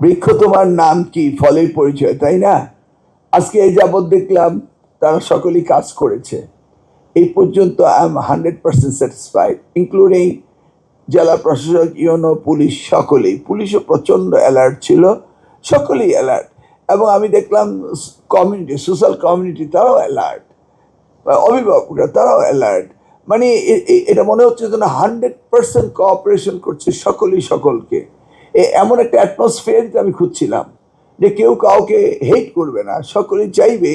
বৃক্ষ তোমার নাম কি, ফলের পরিচয়, তাই না? আজকে এই যাবৎ দেখলাম তারা সকলেই কাজ করেছে। এই পর্যন্ত আই এম 100% স্যাটিসফাইড, ইনক্লুডিং জেলা প্রশাসক, ইউনো, পুলিশ, সকলেই। পুলিশও প্রচণ্ড অ্যালার্ট ছিল, সকলেই অ্যালার্ট। এবং আমি দেখলাম কমিউনিটি, সোশ্যাল কমিউনিটি, তারাও অ্যালার্ট, অভিভাবকরা তারাও অ্যালার্ট। মানে এটা মনে হচ্ছে যেন 100% কোঅপারেশন করছে সকলেই সকলকে। এমন একটা অ্যাটমসফিয়ার আমি খুঁজছিলাম যে কেউ কাউকে হেট করবে না, সকলেই চাইবে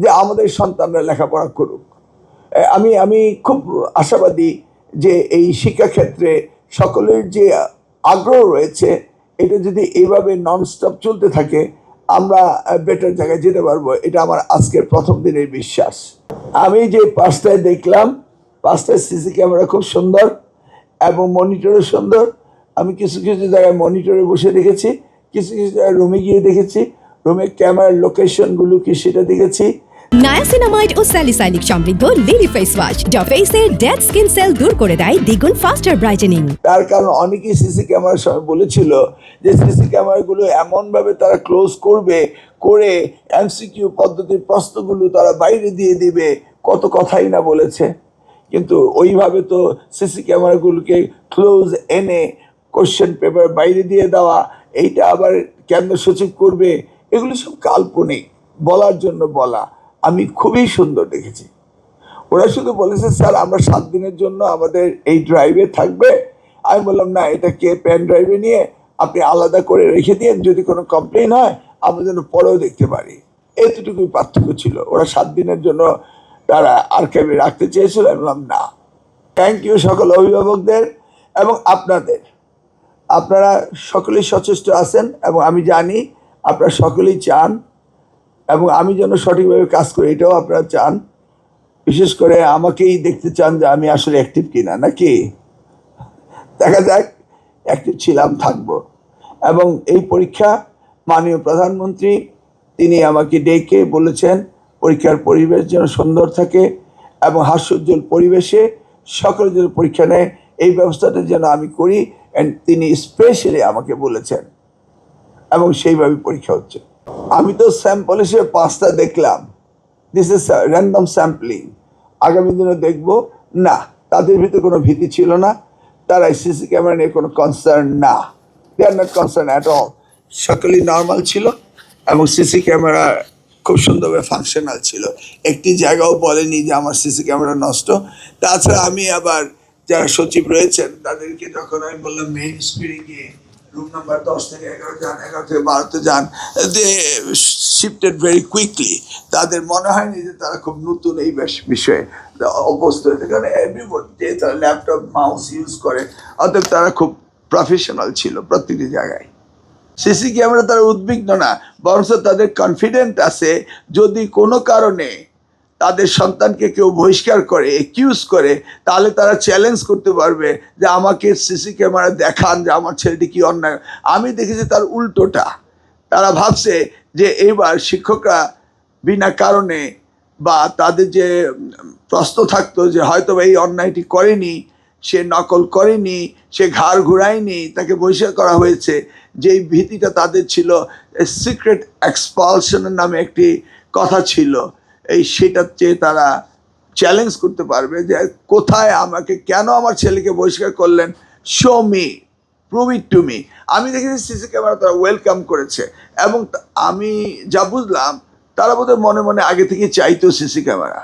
যে আমাদের সন্তানরা লেখাপড়া করুক। আমি আমি খুব আশাবাদী যে এই শিক্ষাক্ষেত্রে সকলের যে আগ্রহ রয়েছে, এটা যদি এইভাবে ননস্টপ চলতে থাকে আমরা বেটার জায়গায় যেতে পারবো। এটা আমার আজকের প্রথম দিনের বিশ্বাস। আমি যে পাঁচটায় দেখলাম, পাঁচটায় সিসি ক্যামেরা খুব সুন্দর এবং মনিটরও সুন্দর। আমি কিছু কিছু জায়গায় মনিটরে বসে দেখেছি, কিছু কিছু জায়গায় রুমে গিয়ে দেখেছি, রুমের ক্যামেরার লোকেশনগুলো কি সেটা দেখেছি। নায়াসিনামাইড ও স্যালিসাইলিক সমৃদ্ধ লিলি ফেস ওয়াশ যা ফেসের ডেড স্কিন সেল দূর করে দেয় দ্বিগুণ ফাস্টার ব্রাইটেনিং। তার কারণ অনেকেই সিসি ক্যামেরার সময় বলেছিল যে সিসি ক্যামেরাগুলো এমনভাবে তারা ক্লোজ করবে, করে এমসিকিউ পদ্ধতির প্রশ্নগুলো তারা বাইরে দিয়ে দিবে, কত কথাই না বলেছে। কিন্তু ওইভাবে তো সিসি ক্যামেরাগুলোকে ক্লোজ এনে কোশ্চেন পেপার বাইরে দিয়ে দেওয়া, এইটা আবার কেন্দ্র সচিব করবে, এগুলো সব কাল্পনিক, বলার জন্য বলা। আমি খুবই সুন্দর দেখেছি। ওরা শুধু বলেছে স্যার আমরা 7 দিনের জন্য আমাদের এই ড্রাইভে থাকবে। আমি বললাম না, এটাকে পেন ড্রাইভে নিয়ে আপনি আলাদা করে রেখে দিয়ে যদি কোনো কমপ্লেন হয় আমরা যেন পরেও দেখতে পারি। এতটুকুই পার্থক্য ছিল। ওরা 7 দিনের জন্য তারা আর্কাইভে রাখতে চেয়েছিল। আমি বললাম না। থ্যাংক ইউ সকল অভিভাবকদের এবং আপনাদের। আপনারা সকলেই সচেষ্ট আছেন এবং আমি জানি আপনারা সকলেই চান এবং আমি যেন সঠিকভাবে কাজ করি, এটাও আপনারা চান। বিশেষ করে আমাকেই দেখতে চান যে আমি আসলে অ্যাক্টিভ কিনা, নাকি? দেখা যাক, অ্যাক্টিভ ছিলাম, থাকবো। এবং এই পরীক্ষা মাননীয় প্রধানমন্ত্রী তিনি আমাকে ডেকে বলেছেন পরীক্ষার পরিবেশ যেন সুন্দর থাকে এবং হাস্যোজ্জ্বল পরিবেশে সকলে যেন পরীক্ষা নেয়, এই ব্যবস্থাটা যেন আমি করি। অ্যান্ড তিনি স্পেশালি আমাকে বলেছেন এবং সেইভাবে পরীক্ষা হচ্ছে। আমি তো স্যাম্পল হিসেবে 5টা দেখলাম। This is random sampling. আগামী দিনে দেখব না, তাদের ভিতরে কোনো ভীতি ছিল না, তারা সিসি ক্যামেরা নিয়ে কোনো কনসার্ন না, they are not concern at all. সকলেই নর্মাল ছিল এবং সিসি ক্যামেরা খুব সুন্দরভাবে ফাংশনাল ছিল। একটি জায়গাও বলেনি যে আমার সিসি ক্যামেরা নষ্ট। তাছাড়া আমি আবার যারা সচিব রয়েছেন তাদেরকে যখন আমি বললাম মেইন স্ক্রিনে গিয়ে রুম নাম্বার 10 থেকে 11 যান, 11 থেকে 12তে যান, দে শিফটেড ভেরি কুইকলি। তাদের মনে হয়নি যে তারা খুব নতুন এই বিষয়ে অভ্যস্ত হয়েছে, কারণ এভরিবডি তারা ল্যাপটপ মাউস ইউজ করে, অতএব তারা খুব প্রফেশনাল ছিল প্রতিটি জায়গায়। সিসি ক্যামেরা তারা উদ্বিগ্ন না, বরং তাদের কনফিডেন্ট আছে যদি কোনো কারণে তাদের সন্তানকে কেউ বহিষ্কার করে, একিউজ করে, তাহলে তারা চ্যালেঞ্জ করতে পারবে যে আমাকে সিসি ক্যামেরা দেখান যে আমার ছেলেটি কি অন্যায়। আমি দেখেছি তার উল্টোটা। তারা ভাবছে যে এবার শিক্ষকরা বিনা কারণে বা তাদের যে প্রশ্ন থাকতো যে হয়তো এই অন্যায়টি করেনি, সে নকল করেনি, সে ঘাড় ঘুরায়নি, তাকে বহিষ্কার করা হয়েছে, যেই ভীতিটা তাদের ছিল। সিক্রেট এক্সপালশনের নামে একটি কথা ছিল, এই সেটার চেয়ে তারা চ্যালেঞ্জ করতে পারবে যে কোথায় আমাকে, কেন আমার ছেলেকে বহিষ্কার করলেন, show me, prove it to me. আমি দেখেছি সিসি ক্যামেরা তারা ওয়েলকাম করেছে এবং আমি যা বুঝলাম তারা বোধহয় মনে মনে আগে থেকে চাইতো সিসি ক্যামেরা।